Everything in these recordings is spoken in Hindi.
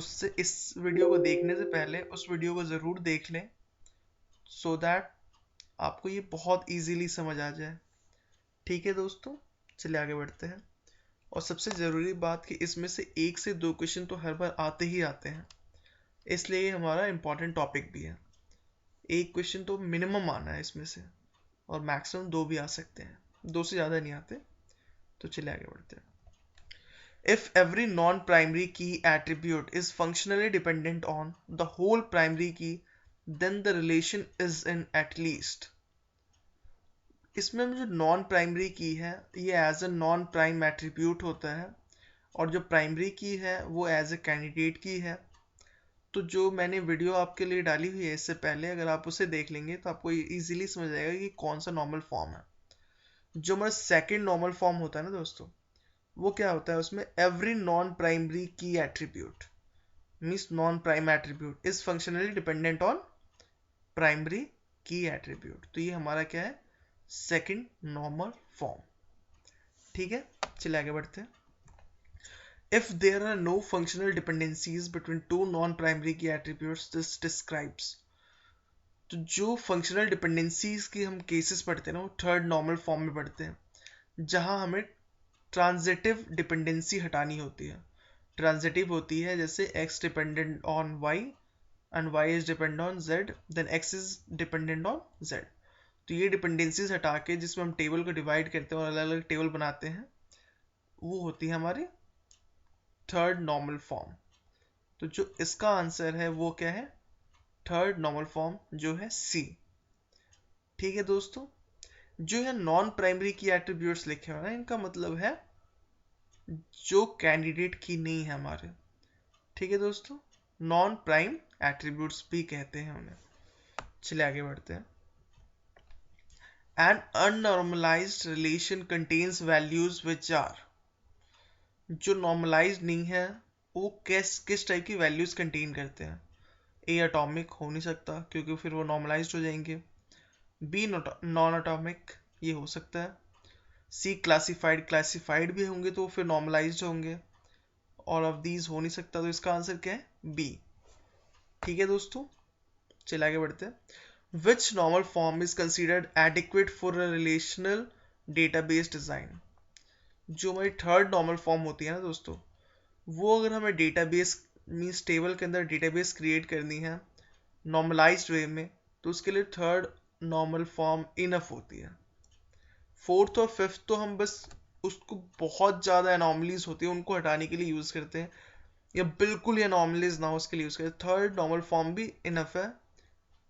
उससे इस वीडियो को देखने से पहले उस वीडियो को ज़रूर देख लें, सो दैट आपको ये बहुत इजीली समझ आ जाए। ठीक है दोस्तों, चलिए आगे बढ़ते हैं। और सबसे ज़रूरी बात कि इसमें से 1 से 2 क्वेश्चन तो हर बार आते ही आते हैं, इसलिए ये हमारा इम्पॉर्टेंट टॉपिक भी है। 1 क्वेश्चन तो मिनिमम आना है इसमें से, और मैक्सिमम 2 भी आ सकते हैं, 2 से ज़्यादा नहीं आते। तो चलिए आगे बढ़ते हैं। If every non-primary key attribute is functionally dependent on the whole primary key, then the relation is in at least. इसमें जो नॉन प्राइमरी की है ये as a non prime attribute होता है, और जो प्राइमरी की है वो एज ए कैंडिडेट की है। तो जो मैंने वीडियो आपके लिए डाली हुई है इससे पहले, अगर आप उसे देख लेंगे तो आपको इजीली समझ आएगा कि कौन सा नॉर्मल फॉर्म है। जो हमारा सेकंड नॉर्मल फॉर्म होता है ना दोस्तों, वो क्या होता है, उसमें एवरी नॉन प्राइमरी की attribute means non prime attribute is functionally dependent on primary की एट्रीब्यूट। तो ये हमारा क्या है, सेकंड नॉर्मल फॉर्म। ठीक है, चलिए आगे बढ़ते हैं। If there are no functional dependencies between two non-primary key attributes, this describes। तो जो फंक्शनल डिपेंडेंसीज की हम केसेस पढ़ते हैं ना, वो थर्ड नॉर्मल फॉर्म में पढ़ते हैं, जहां हमें ट्रांजिटिव डिपेंडेंसी हटानी होती है। ट्रांजिटिव होती है जैसे x dependent on y and y is dependent on z, then x is dependent on z। तो ये डिपेंडेंसीज हटा के जिसमें हम टेबल को डिवाइड करते हैं और अलग अलग टेबल बनाते हैं, वो होती है हमारी थर्ड नॉर्मल फॉर्म। तो जो इसका आंसर है वो क्या है, थर्ड नॉर्मल फॉर्म जो है C। ठीक है दोस्तों, जो है नॉन प्राइमरी की एट्रीब्यूट्स लिखे हुए हैं इनका मतलब है जो कैंडिडेट की नहीं है हमारे। ठीक है दोस्तों, नॉन प्राइम एट्रीब्यूट्स भी कहते हैं उन्हें। चलिए आगे बढ़ते हैं। An unnormalized relation contains values which are। जो नॉर्मलाइज नहीं है वो किस टाइप की वैल्यूज कंटेन करते हैं। ए एटॉमिक हो नहीं सकता क्योंकि फिर वो नॉर्मलाइज्ड हो जाएंगे। बी नॉन एटॉमिक, ये हो सकता है। सी क्लासिफाइड, क्लासिफाइड भी होंगे तो फिर नॉर्मलाइज्ड होंगे। ऑल ऑफ दीज हो नहीं सकता, तो इसका आंसर क्या है, बी। ठीक है दोस्तों, चलिए आगे बढ़ते हैं। विच normal form is considered adequate for a relational database design. जो हमारी थर्ड नॉर्मल फॉर्म होती है ना दोस्तों, वो अगर हमें डेटाबेस मीन्स टेबल के अंदर डेटाबेस क्रिएट करनी है नॉर्मलाइज्ड वे में, तो उसके लिए थर्ड नॉर्मल फॉर्म इनफ होती है। फोर्थ और फिफ्थ तो हम बस उसको बहुत ज़्यादा एनॉमलीज होती है उनको हटाने के लिए यूज़ करते हैं, या बिल्कुल ही एनॉमलीज ना हो उसके लिए यूज़ करते हैं। थर्ड नॉर्मल फॉर्म भी इनफ है,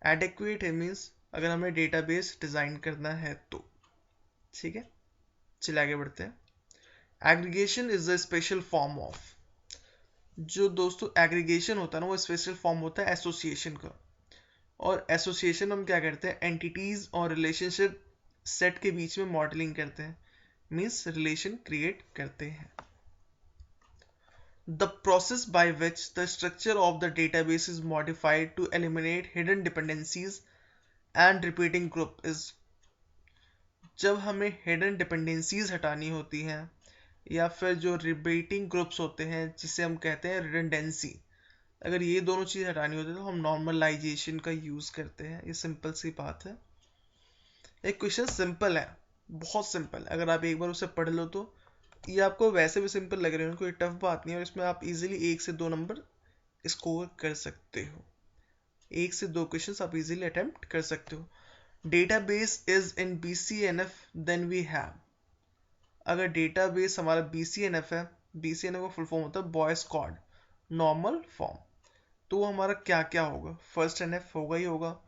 एडिक्वेट है मीन्स अगर हमें डेटाबेस डिज़ाइन करना है तो। ठीक है, चलिए आगे बढ़ते हैं। Aggregation is a special form of. जो दोस्तों एग्रीगेशन होता है ना, वो स्पेशल फॉर्म होता है एसोसिएशन का। और एसोसिएशन हम क्या करते हैं, एंटिटीज और रिलेशनशिप सेट के बीच में मॉडलिंग करते हैं, मीन्स रिलेशन क्रिएट करते हैं। The process by which the structure of the database is modified to eliminate hidden dependencies and repeating group is. जब हमें हिडन डिपेंडेंसीज हटानी होती हैं या फिर जो रिपीटिंग ग्रुप्स होते हैं जिसे हम कहते हैं रिडंडेंसी, अगर ये दोनों चीज़ हटानी होती है तो हम नॉर्मलाइजेशन का यूज़ करते हैं। ये सिंपल सी बात है। एक क्वेश्चन सिंपल है, बहुत सिंपल, अगर आप एक बार उसे पढ़ लो तो ये आपको वैसे भी सिंपल लग रहे हो, कोई टफ बात नहीं है, और इसमें आप इजीली 1 से 2 नंबर स्कोर कर सकते हो। 1 से 2 क्वेश्चन आप इजीली अटेम्प्ट कर सकते हो। Database is in BCNF then we have. अगर डेटाबेस हमारा BCNF है, BCNF का फुल फॉर्म होता है बॉय स्क्वाड नॉर्मल फॉर्म, तो वो हमारा क्या क्या होगा, फर्स्ट NF होगा ही होगा।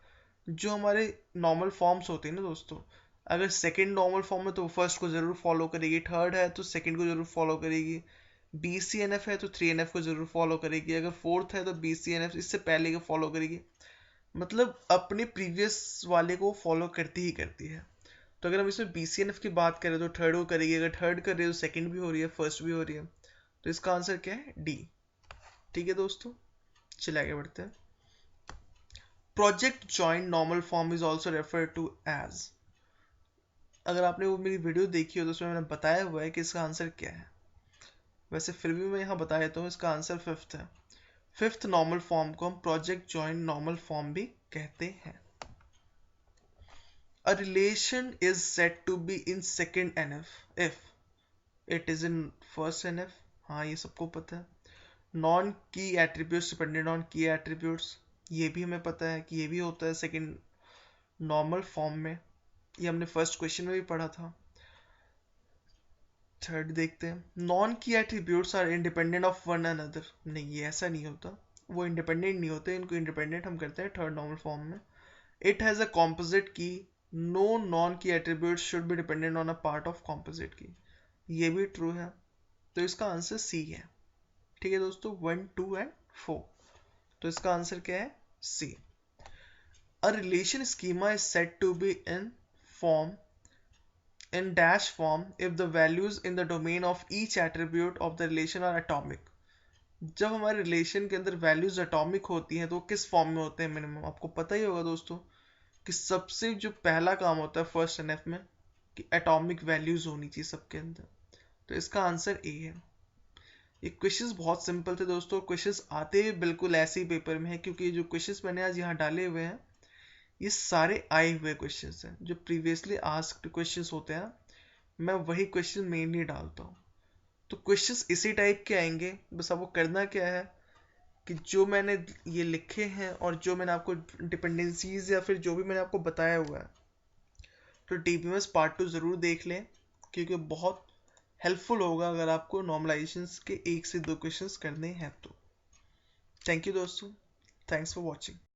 जो हमारे नॉर्मल फॉर्म्स होते हैं ना दोस्तों, अगर सेकंड नॉर्मल फॉर्म है तो फर्स्ट को ज़रूर फॉलो करेगी, थर्ड है तो सेकंड को ज़रूर फॉलो करेगी, BCNF है तो 3NF को ज़रूर फॉलो करेगी, अगर फोर्थ है तो BCNF इससे पहले को फॉलो करेगी, मतलब अपने प्रीवियस वाले को फॉलो करती ही करती है। तो अगर हम इसमें BCNF की बात करें तो थर्ड को करेगी, अगर थर्ड कर रही है तो सेकंड भी हो रही है, फर्स्ट भी हो रही है, तो इसका आंसर क्या है, डी। ठीक है दोस्तों, चलिए आगे बढ़ते हैं। Project joint normal form is also refer to as. अगर आपने वो मेरी वीडियो देखी हो तो उसमें मैंने बताया हुआ है कि इसका आंसर क्या है, वैसे फिर भी मैं यहाँ बता देता हूँ, इसका आंसर फिफ्थ है। फिफ्थ नॉर्मल फॉर्म को हम प्रोजेक्ट जॉइंट नॉर्मल फॉर्म भी कहते हैं. A relation is said to be in second NF if it is in first NF. हाँ, ये सबको पता है. Non key attributes dependent on की एट्रीब्यूट्स, ये भी हमें पता है कि ये भी होता है सेकंड नॉर्मल फॉर्म में. ये हमने फर्स्ट क्वेश्चन में भी पढ़ा था. थर्ड देखते हैं. Non key attributes are independent of one another. नहीं, ये ऐसा नहीं होता. वो इंडिपेंडेंट नहीं होते, इनको इंडिपेंडेंट हम करते हैं थर्ड नॉर्मल फॉर्म में. It has a composite key. No non key attribute should be dependent on a part of composite key. ये भी ट्रू है. तो इसका आंसर सी है. ठीक है दोस्तों, 1, 2 एंड 4. तो इसका आंसर क्या है? C. A relation schema is said to be in form in dash form if the values in the domain of each attribute of the relation are atomic. जब हमारे रिलेशन के अंदर वैल्यूज एटॉमिक होती हैं तो किस फॉर्म में होते हैं मिनिमम? आपको पता ही होगा दोस्तों कि सबसे जो पहला काम होता है फर्स्ट एनएफ में कि एटॉमिक वैल्यूज होनी चाहिए सबके अंदर. तो इसका आंसर ए है. ये क्वेश्चंस बहुत सिंपल थे दोस्तों. क्वेश्चंस आते ही बिल्कुल ऐसे ही पेपर में है क्योंकि जो क्वेश्चंस मैंने आज यहाँ डाले हुए हैं ये सारे आए हुए क्वेश्चंस हैं. जो प्रीवियसली आस्क्ड क्वेश्चंस होते हैं मैं वही क्वेश्चन मेनली डालता हूँ. तो क्वेश्चंस इसी टाइप के आएंगे. बस आपको करना क्या है कि जो मैंने ये लिखे हैं और जो मैंने आपको डिपेंडेंसीज या फिर जो भी मैंने आपको बताया हुआ है तो डीबीएमएस पार्ट 2 ज़रूर देख लें क्योंकि बहुत हेल्पफुल होगा अगर आपको नॉर्मलाइजेशंस के 1 से 2 क्वेश्चंस करने हैं तो. थैंक यू दोस्तों. Thanks for watching.